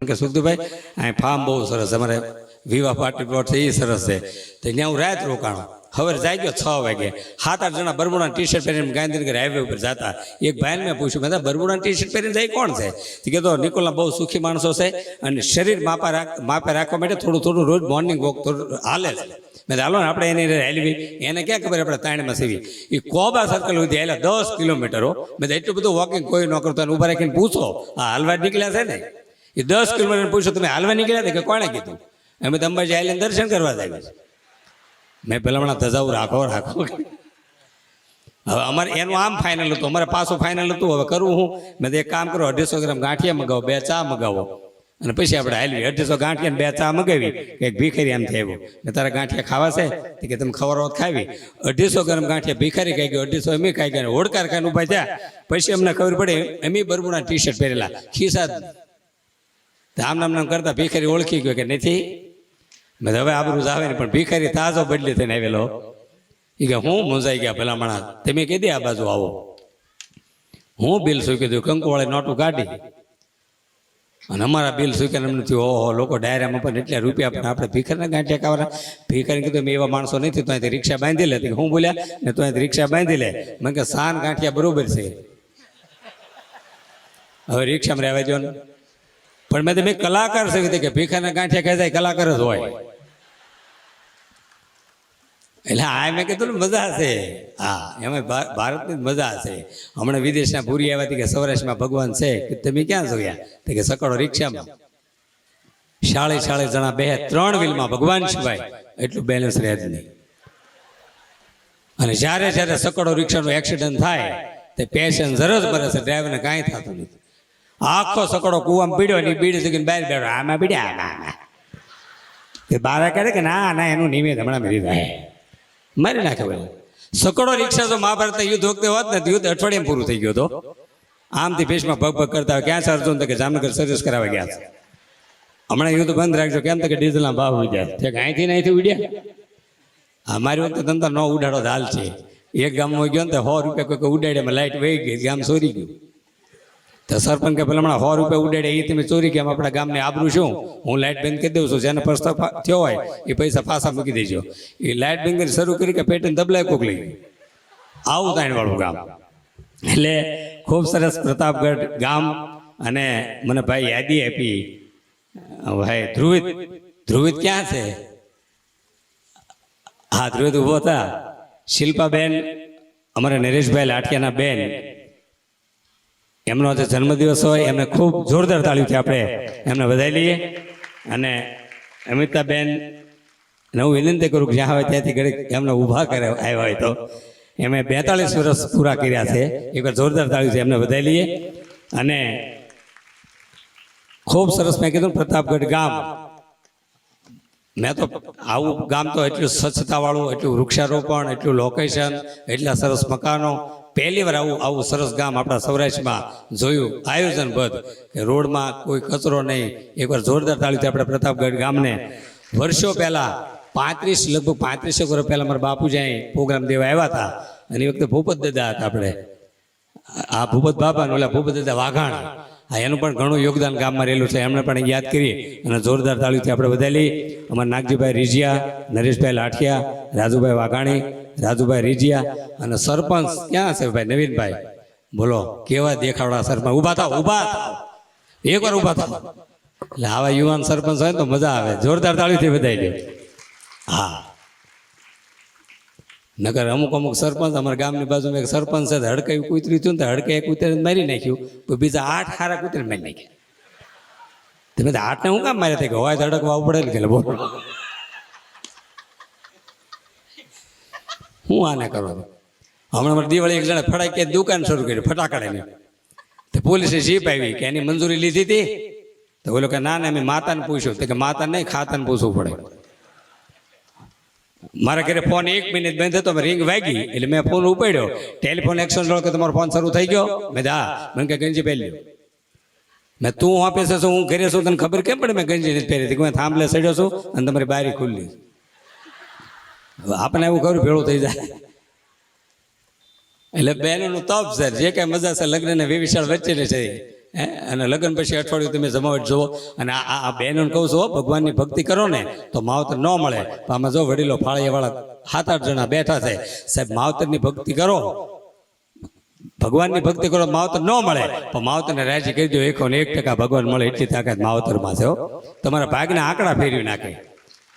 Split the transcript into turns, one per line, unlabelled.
કે સુખદુભાઈ અહીં ફાર્મ બહુ સરસ છે, અમારે વિવાહ પાર્ટી પ્લોટ છે એ સરસ છે. તો ત્યાં હું રાત રોકાણો. હવે જાય ગયો 6 વાગે. 7-8 જણા બરમુડા ટી શર્ટ પહેરીને ગાંધીનગર હાઈવે ઉપર જતા. એક ભાઈને મેં પૂછ્યું, મેં બરમુડા ટી શર્ટ પહેરીને જાય કોણ છે? તો કીધો નિકોલના બહુ સુખી માણસો છે અને શરીર માપે રાખવા માટે થોડું થોડું રોજ મોર્નિંગ વોક હાલે છે. મેં હાલો ને આપણે એને હાલવી, એને ક્યાં ખબર આપણે તાણમાં સીવી. એ કોબા સર્કલ સુધી હાલ્યા 10 કિલોમીટરો. મેં એટલું બધું વોકિંગ કોઈ ન કરતો. ઉભા રાખીને પૂછો, આ હાલવા નીકળ્યા છે ને? એ 10 કિલોમીટર પૂછો, તમે હાલવા નીકળ્યા હતા કે કોણે કીધું? અમે તો અંબાજી આવીને દર્શન કરવા જાય છે. મેં પેલા હમણાં ધજાવું રાખો. હવે અમારે એનું આમ ફાઇનલ હતું, અમારે પાછું ફાઇનલ હતું. હવે કરવું હું? મેં એક કામ કરો, 250 ગ્રામ ગાંઠિયા મગાવો, 2 ચા મગાવો અને પછી આપણે હાલવી. 250 ગાંઠિયા 2 ચા મગાવી. કંઈક ભિખારી આમ થયું, મેં તારા ગાંઠિયા ખાવા છે કે તમે ખવડાવો ખાવી. 250 ગ્રામ ગાંઠિયા ભિખારી ખાઈ ગયો, 250 અમે ખાઈ ગયા. હોડકાર ખાઈને ઉભા થયા. પછી અમને ખબર પડે અમે બરમુડા ટી શર્ટ પહેરેલા, ખિસ્સા આમ નામ કરતા ભિખારી ઓળખી ગયો કે નથી. મેં હવે આબરૂ જ આવે ને, પણ ભિખારી તાજો બદલી થઈને આવેલો. એ કે હું મૂંઝાઈ ગયા ભલામણા, તમે કીધી આ બાજુ આવો. હું બિલ સૂકી દઉં, કંકુવાળે નોટું કાઢી અને અમારા બિલ સૂક્યા એમ નથી. ઓહો, લોકો ડાયરામાં પણ એટલા રૂપિયા, પણ આપણે ભિખારીના ગાંઠિયા ખાવાના. ભિખારી કીધું મેં એવા માણસો નથી, તો અહીંથી રિક્ષા બાંધી લે. હું બોલ્યા ને, તો અહીંથી રિક્ષા બાંધી લે. મેં કે સાન ગાંઠિયા બરોબર છે, હવે રિક્ષામાં રહેવા જો ને. પણ મેં કલાકાર છે કે ભિખારીના ગાંઠિયા ખાઈ જાય, કલાકાર જ હોય. એટલે આ મેં કીધું ને મજા છે. હા, એમાં ભારતની જ મજા છે. હમણાં વિદેશના ભૂરી આવ્યા હતી કે સૌરાષ્ટ્રમાં ભગવાન છે, કે તમે ક્યાં જોયા? તો કે સકડો રિક્ષામાં 40 જણા બે 3 વ્હીલમાં ભગવાન સિવાય એટલું બેલેન્સ રહે જ નહીં. અને જ્યારે સકડો રિક્ષાનો એક્સિડન્ટ થાય તે પેસેન્જર જ મરે છે, ડ્રાઈવરને કાંઈ થતું નથી. આખો સકડો કૂવામાં પીડ્યો ને બીડી સુધી બહાર બેઠો, આમાં પીડ્યા કે બહાર કરે કે ના એનું નિમિત્ત હમણાં મેરી થાય, મારી નાખે. ભાઈ સકડો રિક્ષા તો મહાભારતના યુદ્ધ વખતે હોત ને, યુદ્ધ અઠવાડિયામાં પૂરું થઈ ગયું હતો. આમથી ભેસમાં ભગ કરતા હોય. ક્યાં છે અર્જુન? તો કે જામનગર સર્વિસ કરાવવા ગયા છે. હમણાં યુદ્ધ બંધ રાખજો. કેમ? તો કે ડીઝલના ભાવ ઉડ્યા છે. અહીંથી ને અહીંથી ઉડ્યા. હા, મારી વખતે ધંધા ન ઉડાડો હાલ છે. એક ગામમાં ગયો ને તો 100 રૂપિયા કોઈ ઉડાડ્યા, લાઇટ વહી ગઈ, ગામ ચોરી ગયું. તો સરપંચ કે પેલા હમણાં 100 રૂપિયા ઉડાડે એ તમે ચોરી ગયા, આપણા ગામને આબરું શું? હું લાઇટ બંધ કરી દઉં છું. જેને પ્રસ્તાવ થયો હોય એ પૈસા પાછા મૂકી દેજો. એ લાઇટ બંધ કરી શરૂ કરી કે પેટને દબલાય કોક લઈ આવું તાણવાળું ગામ. એટલે ખૂબ સરસ પ્રતાપગઢ ગામ. અને મને ભાઈ યાદી આપી, ભાઈ ધ્રુવિત ક્યાં છે? હા, ધ્રુવિત ઉભો હતા. શિલ્પાબેન, અમારા નરેશભાઈ લાઠિયાના બેન, એમનો આજે જન્મદિવસ હોય, એમને ખૂબ જોરદાર તાળીઓથી આપણે એમને વધાવી લઈએ. અને અમિતાબેન, હું વિનંતી કરું કે જ્યાં હોય ત્યાંથી ઘડીક એમને ઊભા કરે આવ્યા હોય તો. એમણે 42 વર્ષ પૂરા કર્યા છે. એકવાર જોરદાર તાળીઓથી એમને વધાવી લઈએ. અને ખૂબ સરસ મેં કીધું પ્રતાપગઢ ગામ. મેં તો આવું ગામ તો એટલું સ્વચ્છતાવાળું, એટલું વૃક્ષારોપણ, એટલું લોકેશન, એટલા સરસ મકાનો. પહેલી વાર આવું સરસ ગામ આપણા સૌરાષ્ટ્રમાં જોયું. આયોજનબદ્ધ, કે રોડમાં કોઈ કચરો નહીં. એકવાર જોરદાર તાળીથી આપણે પ્રતાપગઢ ગામને વર્ષો પહેલાં લગભગ 35 વર્ષ પહેલાં મારા બાપુજી અહીં પ્રોગ્રામ દેવા આવ્યા હતા. અને એ વખતે ભૂપત દાદા હતા આપણે. આ ભૂપત બાપા ઓલા ભૂપત દાદા વાઘાણા. હા, એનું પણ ઘણું યોગદાન ગામમાં રહેલું છે. એમને પણ યાદ કરીએ અને જોરદાર તાળીથી આપણે વધારી લઈએ. અમારા નાગજીભાઈ રીજિયા, નરેશભાઈ લાઠિયા, રાજુભાઈ વાઘાણી, રાજુભાઈ રીજિયા. અને સરપંચ ક્યાં છે ભાઈ? નવીનભાઈ, બોલો કેવા દેખાવડા સરપંચ. ઊભા થાવ, એકવાર ઊભા થાવ. એટલે આવા યુવાન સરપંચ હોય તો મજા આવે. જોરદાર તાળીથી વધારી લે. હા, નગર અમુક સરપંચ અમારા ગામની બાજુમાં એક સરપંચ છે, હડકાઈ કૂતરી થયું ને, હડકાઈ કૂતરીને મારી નાખ્યું. તો બીજા 8 ખારા કૂતરી મારી નાખ્યા. તમે 8ને હું કામ માર્યા? થાય કે હોય તો હડકવા પડે કે બોલો હું આને કરો. હમણાં મારે દિવાળી એક જણા ફટાકે દુકાન શરૂ કરી ફટાકડાની. તો પોલીસે જીપ આવી કે એની મંજૂરી લીધી હતી? તો બોલો કે ના મેં માતાને પૂછ્યું. તો કે માતા નહીં, ખાતાને પૂછવું પડે. મારા ઘરે ફોન 1 મિનિટ બંધ હતો, રિંગ વાગી એટલે મેં ફોન ઉપાડ્યો. ટેલિફોન એક્શન કે તમારો ફોન શરૂ થઈ ગયો? મેં હા. મને કે ગંજી પહેરી લ્યો. મેં તું આપે છે હું ઘરે છું, તને ખબર કેમ પડે? મેં ગંજી નથી પહેરી હતી. મેં થાંભલે ચડ્યો છું અને તમારી બારી ખુલ્લી. આપણને એવું ખરું ભેળું થઈ જાય. એટલે બહેનોનું તપ છે. જે કાંઈ મજા છે લગ્ન ને વિશાળ વચ્ચેની છે અને લગ્ન પછી અઠવાડિયું તમે જમાવટ જુઓ અને આ બહેનોને કહું છું હો, ભગવાનની ભક્તિ કરો ને તો માવતર ન મળે. તો આમાં જો વડીલો ફાળિયાવાળા 7-8 જણા બેઠા છે. સાહેબ માવતરની ભક્તિ કરો, ભગવાનની ભક્તિ કરો, માવતર ન મળે પણ માવતરને રાજી કરી દો. 101% ભગવાન મળે એટલી તાકાત માવતરમાં છે હો. તમારા ભાગના આંકડા ફેરવી નાખે.